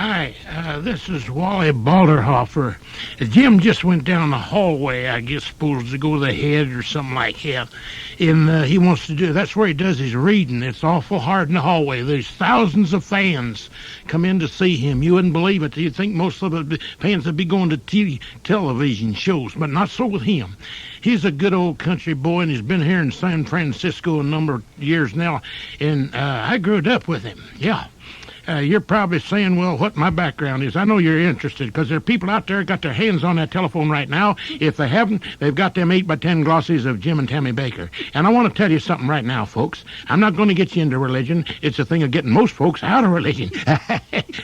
Hi, this is Wally Balderhofer. Jim just went down the hallway, I guess, supposed to go to the head or something like that. And he wants to do, that's where he does his reading. It's awful hard in the hallway. There's thousands of fans come in to see him. You wouldn't believe it. You'd think most of the fans would be going to television shows, but not so with him. He's a good old country boy, and he's been here in San Francisco a number of years now, and I grew up with him, yeah. You're probably saying, well, what my background is. I know you're interested, because there are people out there got their hands on that telephone right now. If they haven't, they've got them 8x10 glossies of Jim and Tammy Baker. And I want to tell you something right now, folks. I'm not going to get you into religion. It's a thing of getting most folks out of religion.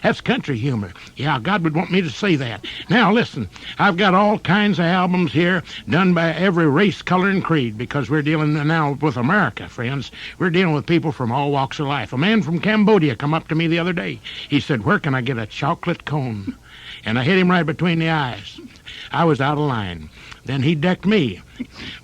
That's country humor. Yeah, God would want me to say that. Now, listen, I've got all kinds of albums here done by every race, color, and creed, because we're dealing now with America, friends. We're dealing with people from all walks of life. A man from Cambodia come up to me the other day. He said, where can I get a chocolate cone? And I hit him right between the eyes. I was out of line. Then he decked me.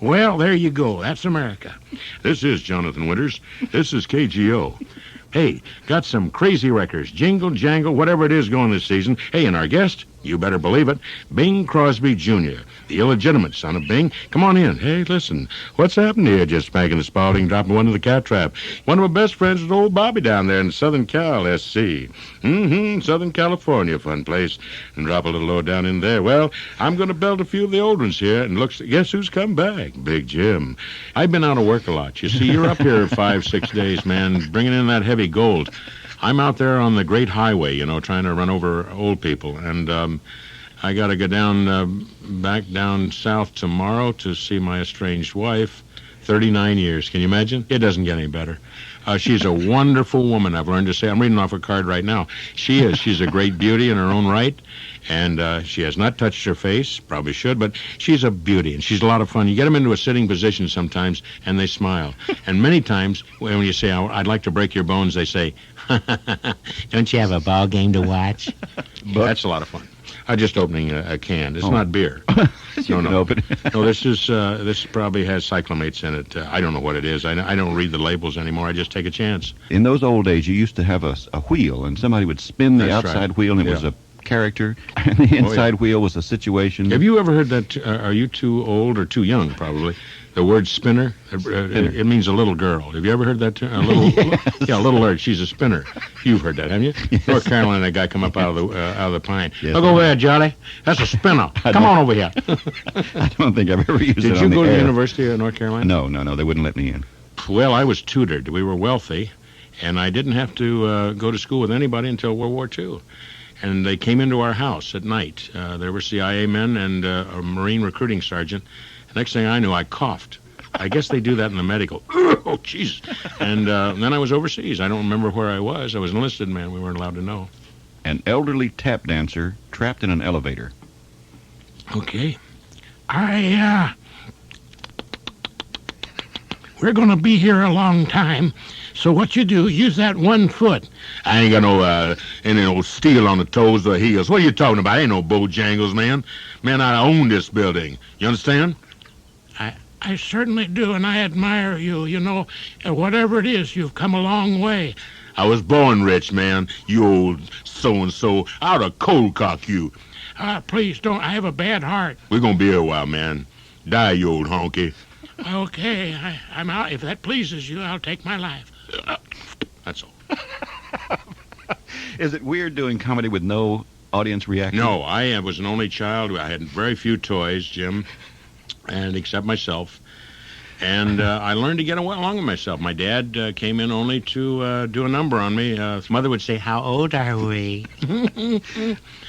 Well, there you go. That's America. This is Jonathan Winters. This is KGO. Hey, got some crazy records. Jingle, jangle, whatever it is going this season. Hey, and our guest, you better believe it, Bing Crosby Jr., the illegitimate son of Bing. Come on in. Hey, listen, what's happened here? Just spanking the spalding, dropping one to the cat trap. One of my best friends is old Bobby down there in Southern Cal, SC. Southern California, fun place. And drop a little low down in there. Well, I'm going to belt a few of the old ones here, and guess who's come back? Big Jim. I've been out of work a lot. You see, you're up here 5-6 days, man, bringing in that heavy gold. I'm out there on the Great Highway, trying to run over old people, and I got to go back down south tomorrow to see my estranged wife. 39 years. Can you imagine? It doesn't get any better. She's a wonderful woman, I've learned to say. I'm reading off her card right now. She is. She's a great beauty in her own right, and she has not touched her face. Probably should, but she's a beauty, and she's a lot of fun. You get them into a sitting position sometimes, and they smile. And many times, when you say, I'd like to break your bones, they say, don't you have a ball game to watch? But that's a lot of fun. I'm just opening a can. It's not beer. No. Open. No, this probably has cyclamates in it. I don't know what it is. I don't read the labels anymore. I just take a chance. In those old days, you used to have a wheel, and somebody would spin the That's outside right. wheel, and it was a character, and the inside wheel was a situation. Have you ever heard that? Are you too old or too young, probably? The word spinner, it means a little girl. Have you ever heard that? A little, a little girl. She's a spinner. You've heard that, haven't you? Yes. North Carolina, that guy come up out of the pine. Yes, Look over there, Jolly. That's a spinner. Come on over here. I don't think I've ever used it Did on you the go to air. the University of North Carolina? No, they wouldn't let me in. Well, I was tutored. We were wealthy, and I didn't have to go to school with anybody until World War II. And they came into our house at night. There were CIA men and a Marine recruiting sergeant. Next thing I knew, I coughed. I guess they do that in the medical. Oh, jeez. And then I was overseas. I don't remember where I was. I was an enlisted man. We weren't allowed to know. An elderly tap dancer trapped in an elevator. Okay. We're going to be here a long time. So what you do, use that 1 foot. I ain't got no steel on the toes or heels. What are you talking about? Ain't no Bojangles, man. Man, I own this building. You understand? I certainly do, and I admire you. Whatever it is, you've come a long way. I was born rich, man. You old so-and-so. I ought to cold cock you. Please don't. I have a bad heart. We're going to be here a while, man. Die, you old honky. Okay, I'm out. If that pleases you, I'll take my life. That's all. Is it weird doing comedy with no audience reaction? No, I was an only child. I had very few toys, Jim, and except myself. And I learned to get along with myself. My dad came in only to do a number on me. His mother would say, how old are we?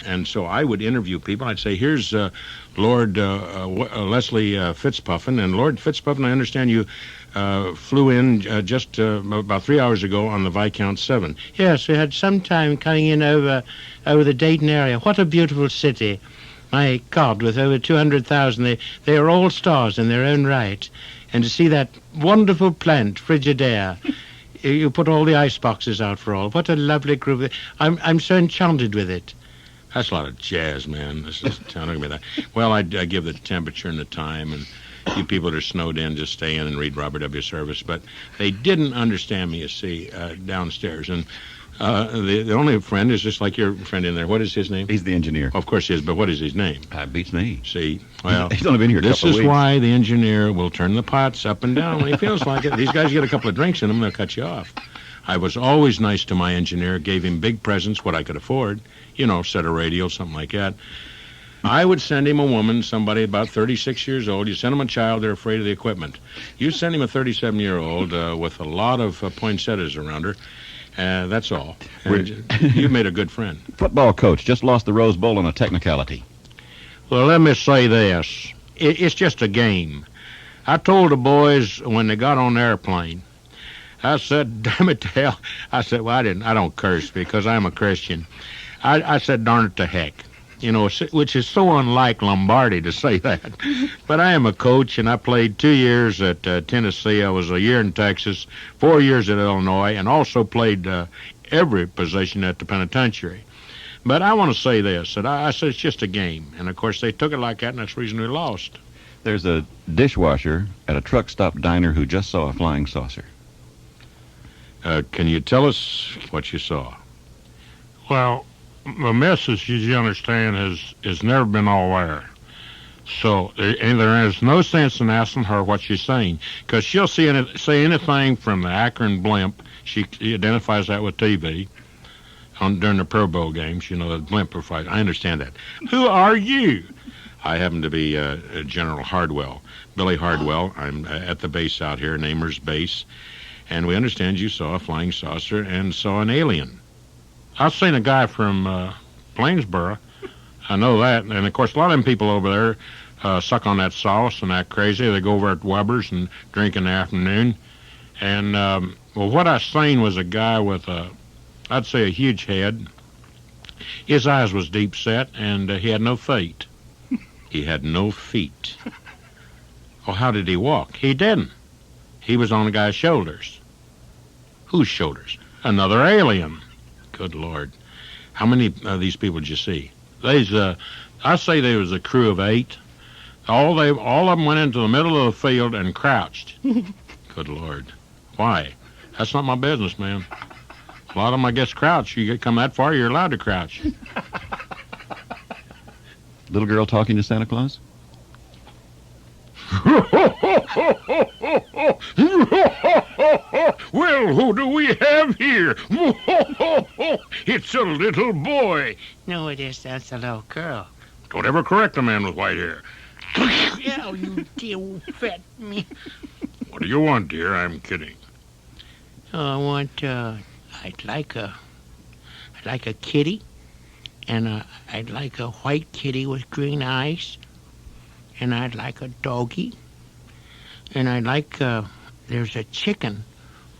And so I would interview people. I'd say, here's Lord Leslie Fitzpuffin. And Lord Fitzpuffin, I understand you flew in just about 3 hours ago on the Viscount 7. Yes, we had some time coming in over the Dayton area. What a beautiful city. My God, with over 200,000, they are all stars in their own right. And to see that wonderful plant, Frigidaire, you put all the ice boxes out for all. What a lovely group. I'm so enchanted with it. That's a lot of jazz, man. This is telling me that. Well, I give the temperature and the time, and you people that are snowed in just stay in and read Robert W. Service. But they didn't understand me, you see, downstairs. And The only friend is just like your friend in there. What is his name? He's the engineer. Of course he is, but what is his name? Beats me. See, well, He's only been here a this couple of is weeks. why the engineer will turn the pots up and down when he feels like it. These guys get a couple of drinks in them, they'll cut you off. I was always nice to my engineer, gave him big presents, what I could afford, set a radio, something like that. I would send him a woman, somebody about 36 years old. You send him a child, they're afraid of the equipment. You send him a 37-year-old with a lot of poinsettias around her. That's all. You made a good friend. Football coach just lost the Rose Bowl on a technicality. Well, let me say this. It's just a game. I told the boys when they got on the airplane, I said, damn it to hell. I said, well, I don't curse because I'm a Christian. I said, darn it to heck. Which is so unlike Lombardi to say that. But I am a coach, and I played 2 years at Tennessee. I was a year in Texas, 4 years at Illinois, and also played every position at the penitentiary. But I want to say this, that I said it's just a game. And, of course, they took it like that, and that's the reason we lost. There's a dishwasher at a truck stop diner who just saw a flying saucer. Can you tell us what you saw? Well, the missus, as you understand, has never been all there. So there is no sense in asking her what she's saying, because she'll say anything from the Akron blimp. She identifies that with TV during the Pro Bowl games. The blimp fight. I understand that. Who are you? I happen to be General Hardwell, Billy Hardwell. I'm at the base out here, Namers Base, and we understand you saw a flying saucer and saw an alien. I've seen a guy from Plainsboro. I know that. And, of course, a lot of them people over there suck on that sauce and act crazy. They go over at Weber's and drink in the afternoon. And, what I seen was a guy with, I'd say, a huge head. His eyes was deep set, and he had no feet. He had no feet. Well, how did he walk? He didn't. He was on the guy's shoulders. Whose shoulders? Another alien. Good Lord. How many of these people did you see? I say there was a crew of 8. All of them went into the middle of the field and crouched. Good Lord. Why? That's not my business, man. A lot of them, I guess, crouch. You come that far, you're allowed to crouch. Little girl talking to Santa Claus? Well, who do we have here? It's a little boy. No, it is. That's a little girl. Don't ever correct a man with white hair. Yeah, you dear fat me. What do you want, dear? I'm kidding. Oh, I want, I'd like a kitty, and I'd like a white kitty with green eyes, and I'd like a doggy, and I'd like, there's a chicken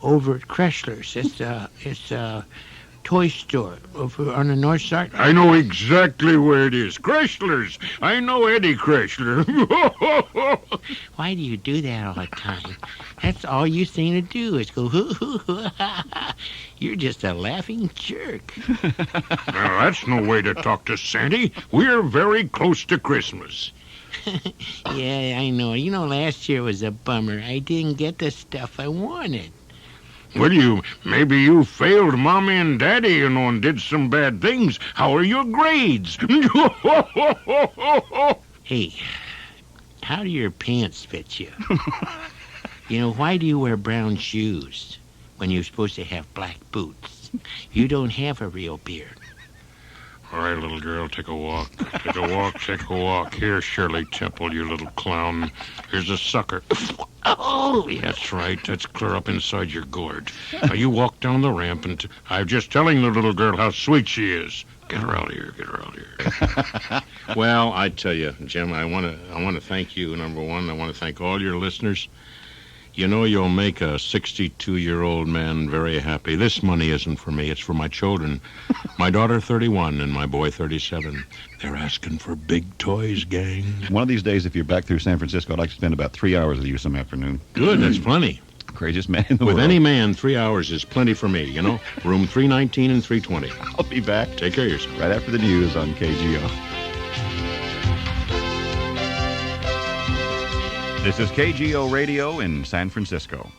over at Chrysler's. It's a toy store over on the north side. I know exactly where it is. Chrysler's. I know Eddie Chrysler. Why do you do that all the time? That's all you seem to do is go, You're just a laughing jerk. Now, that's no way to talk to Sandy. We're very close to Christmas. Yeah, I know. Last year was a bummer. I didn't get the stuff I wanted. Well, maybe you failed Mommy and Daddy, and did some bad things. How are your grades? Hey, how do your pants fit you? Why do you wear brown shoes when you're supposed to have black boots? You don't have a real beard. All right, little girl, take a walk. Take a walk, take a walk. Here, Shirley Temple, you little clown. Here's a sucker. Oh, that's right. That's clear up inside your gourd. Now, you walk down the ramp, and I'm just telling the little girl how sweet she is. Get her out of here. Get her out of here. Well, I tell you, Jim, I want to thank you, number one. I want to thank all your listeners. You'll make a 62-year-old man very happy. This money isn't for me. It's for my children. My daughter, 31, and my boy, 37. They're asking for big toys, gang. One of these days, if you're back through San Francisco, I'd like to spend about 3 hours with you some afternoon. Good, that's plenty. Craziest man in the With world. any man, 3 hours is plenty for me, Room 319 and 320. I'll be back Take care of yourself. right after the news on KGO. This is KGO Radio in San Francisco.